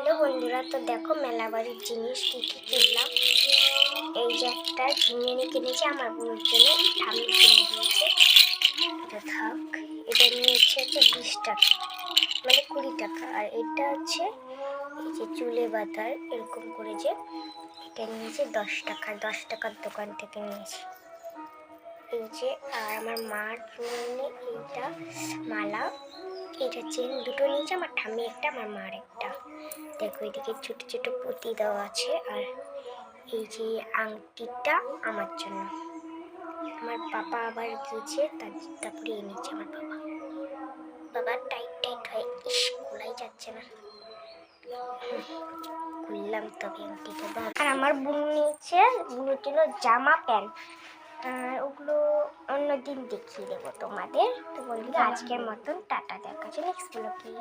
Hello বন্ধুরা, তো দেখো মেলা বাড়ির জিনিস কী কী কিনলাম। এই যে একটা ঝিঙে কিনেছি আমার বোনের জন্য, ঠাম্মি কিনে দিয়েছে। এটা থাক, এটা নিয়েছে হচ্ছে 20 টাকা, মানে 20 টাকা। আর এটা হচ্ছে এই যে চুলে বাঁধার এরকম করে, যে এটা নিয়েছে 10 টাকা, 10 টাকার দোকান থেকে নিয়েছি। এই যে আর আমার মার জন্য এইটা মালা, এটা চেন দুটো নিয়েছে, আমার ঠাম্মি একটা, আমার মার একটা। দেখো এদিকে ছোট ছোট পুঁতি দেওয়া আছে। আর এই যে আংটিটা আমার জন্য, আমার পাপা আবার গিয়েছে তারপরে এনেছে আমার বাবা টাইট টাইট হয়, ইস খোলাই যাচ্ছে না, খুললাম তবে আংটিটা। আর আমার বোন নিয়েছে বোনের জন্য জামা প্যান্ট, ওগুলো অন্যদিন দেখিয়ে দেবো তোমাদের। তো বন্ধুরা আজকের মতন টাটা, দেখা যাচ্ছে নেক্সট ব্লগে।